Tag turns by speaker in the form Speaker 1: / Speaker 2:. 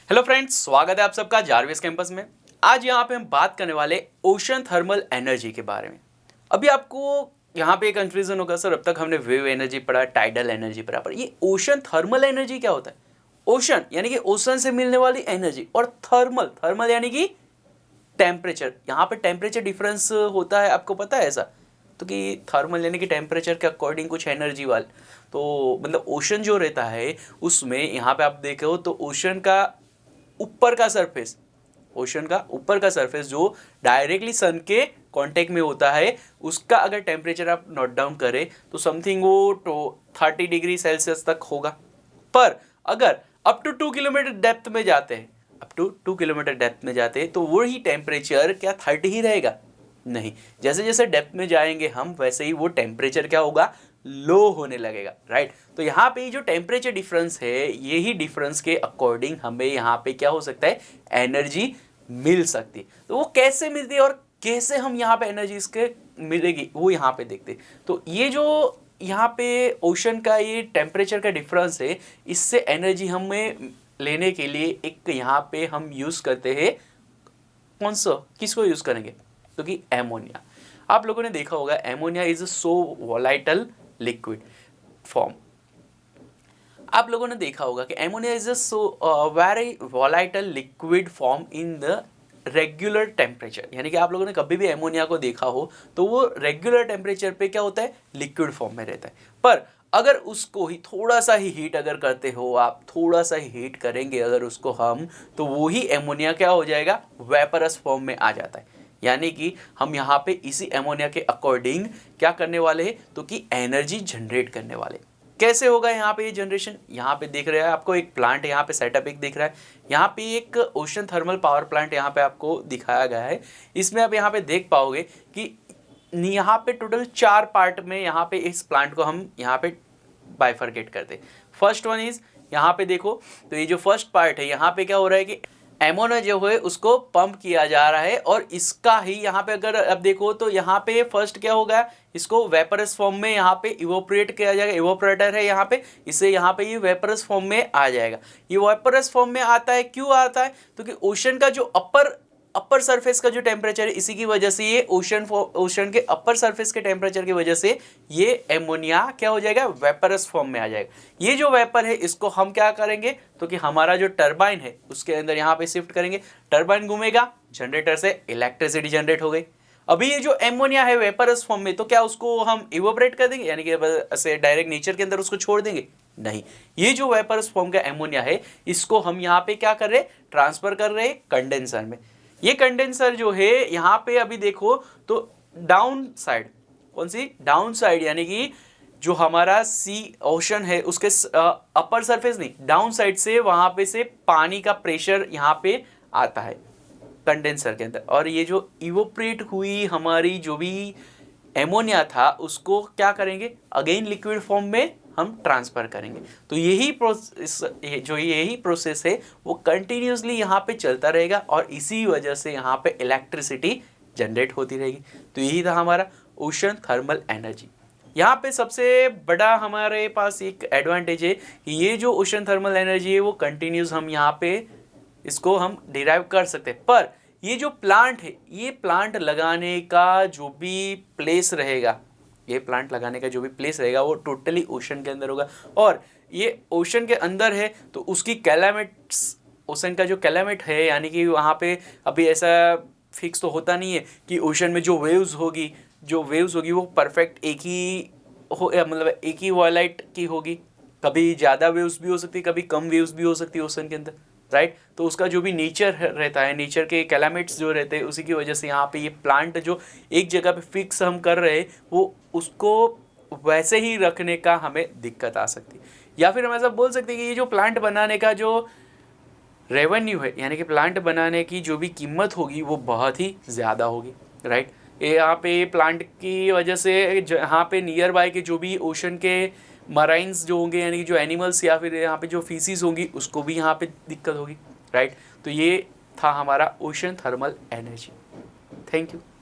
Speaker 1: Hello friends, स्वागत है आप सबका जारविस कैंपस में। आज यहाँ पे हम बात करने वाले ओशन थर्मल एनर्जी के बारे में। अभी आपको यहाँ पे कंफ्यूजन होगा, सर अब तक हमने वेव एनर्जी पढ़ा, टाइडल एनर्जी पढ़ा, पर ये ओशन थर्मल एनर्जी क्या होता है? ओशन यानी कि ओशन से मिलने वाली एनर्जी, और थर्मल थर्मल यानी कि टेम्परेचर। यहाँ पे टेम्परेचर डिफरेंस होता है, आपको पता है ऐसा? तो कि थर्मल यानी कि टेम्परेचर के अकॉर्डिंग कुछ एनर्जी वाल, तो मतलब ओशन जो रहता है उसमें यहाँ पे आप देखो तो ओशन का ऊपर का सरफेस, ओशन का ऊपर का सरफेस जो डायरेक्टली सन के कांटेक्ट में होता है, उसका अगर टेम्परेचर आप नोट डाउन करें तो समथिंग वो 30 डिग्री सेल्सियस तक होगा। पर अगर अप टू 2 किलोमीटर डेप्थ में जाते हैं, अप टू 2 किलोमीटर डेप्थ में जाते हैं तो वही टेम्परेचर क्या 30 ही रहेगा? नहीं, जैसे जैसे डेप्थ में जाएंगे हम वैसे ही वो टेम्परेचर क्या होगा, लो होने लगेगा, राइट। तो यहाँ पे जो टेम्परेचर डिफरेंस है, यही डिफरेंस के अकॉर्डिंग हमें यहाँ पे क्या हो सकता है, एनर्जी मिल सकती है। तो वो कैसे मिलती है और कैसे हम यहाँ पे एनर्जी इसके मिलेगी वो यहाँ पे देखते हैं। तो ये जो यहाँ पे ओशन का ये टेम्परेचर का डिफरेंस है, इससे एनर्जी हमें लेने के लिए एक यहाँ पे हम यूज करते हैं, कौन सा, किसको यूज करेंगे, तो कि एमोनिया। आप लोगों ने देखा होगा ammonia is so volatile liquid form. आप लोगों ने देखा होगा कि ammonia is so very volatile liquid form in the regular temperature. यानी कि आप लोगों ने कभी भी एमोनिया को देखा हो तो वो रेगुलर टेम्परेचर पे क्या होता है, लिक्विड फॉर्म में रहता है। पर अगर उसको ही थोड़ा सा ही हीट अगर करते हो आप, थोड़ा सा ही हीट करेंगे अगर उसको हम, तो वो ही एमोनिया क्या हो जाएगा, वेपरस फॉर्म में आ जाता है। यानी कि हम यहाँ पे इसी एमोनिया के अकॉर्डिंग क्या करने वाले हैं, तो कि एनर्जी जनरेट करने वाले। कैसे होगा यहाँ पे ये जनरेशन? यहाँ पे देख रहे हैं आपको एक प्लांट, यहाँ पे सेटअप एक दिख रहा है। यहाँ पे एक ओशन थर्मल पावर प्लांट यहाँ पे आपको दिखाया गया है। इसमें आप यहाँ पे देख पाओगे कि यहाँ पे टोटल 4 पार्ट में यहाँ पे इस प्लांट को हम यहाँ पे बाइफरकेट करते। फर्स्ट वन इज, यहाँ पे देखो तो ये जो फर्स्ट पार्ट है, यहाँ पे क्या हो रहा है कि एमोनिया जो है उसको पंप किया जा रहा है, और इसका ही यहाँ पे अगर अब देखो तो यहाँ पे फर्स्ट क्या होगा, इसको वेपरस फॉर्म में यहाँ पे इवोपरेट किया जाएगा। इवोपरेटर है यहाँ पे, इससे यहाँ पे ये वेपरस फॉर्म में आ जाएगा। ये वेपरस फॉर्म में आता है, क्यों आता है, तो कि ओशन का जो अपर सरफेस का जो टेम्परेचर है, इसी की वजह से ये ओशन के अपर सरफेस के टेम्परेचर की वजह से ये एमोनिया क्या हो जाएगा, वेपरस फॉर्म में आ जाएगा। ये जो वेपर है इसको हम क्या करेंगे, तो कि हमारा जो टरबाइन है उसके अंदर यहाँ पे शिफ्ट करेंगे। टरबाइन घूमेगा, जनरेटर से इलेक्ट्रिसिटी जनरेट हो गई। अभी ये जो एमोनिया है वेपरस फॉर्म में, तो क्या उसको हम इवोपरेट कर देंगे, यानी कि ऐसे डायरेक्ट नेचर के अंदर उसको छोड़ देंगे? नहीं, ये जो वेपरस फॉर्म का एमोनिया है इसको हम यहाँ पे क्या कर रहे हैं, ट्रांसफर कर रहे हैं कंडेंसर में। ये कंडेंसर जो है यहाँ पे अभी देखो तो डाउन साइड, कौन सी डाउन साइड, यानी कि जो हमारा सी ओशन है उसके अपर सरफेस नहीं, डाउन साइड से वहां पे से पानी का प्रेशर यहाँ पे आता है कंडेंसर के अंदर, और ये जो इवोपरेट हुई हमारी जो भी एमोनिया था उसको क्या करेंगे, अगेन लिक्विड फॉर्म में हम ट्रांसफर करेंगे। तो यही प्रोसेस है वो कंटिन्यूसली यहाँ पे चलता रहेगा, और इसी वजह से यहाँ पे इलेक्ट्रिसिटी जनरेट होती रहेगी। तो यही था हमारा ओशन थर्मल एनर्जी। यहाँ पे सबसे बड़ा हमारे पास एक एडवांटेज है कि ये जो ओशन थर्मल एनर्जी है वो कंटिन्यूस हम यहाँ पे इसको हम डिराइव कर सकते हैं। पर ये जो प्लांट है, ये प्लांट लगाने का जो भी प्लेस रहेगा, ये प्लांट लगाने का जो भी प्लेस रहेगा वो टोटली ओशन के अंदर होगा। और ये ओशन के अंदर है तो उसकी कैलामिट्स, ओशन का जो कैलामिट है, यानी कि वहाँ पे अभी ऐसा फिक्स तो होता नहीं है कि ओशन में जो वेव्स होगी वो परफेक्ट एक ही हो, मतलब एक ही वॉलाइट की होगी। कभी ज़्यादा वेव्स भी हो सकती है, कभी कम वेव्स भी हो सकती है ओशन के अंदर, राइट। तो उसका जो भी नेचर रहता है, नेचर के कैलामिट्स जो रहते हैं, उसी की वजह से यहाँ पे ये प्लांट जो एक जगह पे फिक्स हम कर रहे हैं वो उसको वैसे ही रखने का हमें दिक्कत आ सकती है। या फिर हम ऐसा बोल सकते हैं कि ये जो प्लांट बनाने का जो रेवेन्यू है, यानी कि प्लांट बनाने की जो भी कीमत होगी वो बहुत ही ज़्यादा होगी, राइट। ये यहाँ पे प्लांट की वजह से यहाँ पे नियर बाय के जो भी ओशन के मराइन्स जो होंगे, यानी कि जो एनिमल्स या फिर यहाँ पे जो फीसिस होंगी, उसको भी यहाँ पे दिक्कत होगी, राइट। तो ये था हमारा ocean thermal energy. Thank you.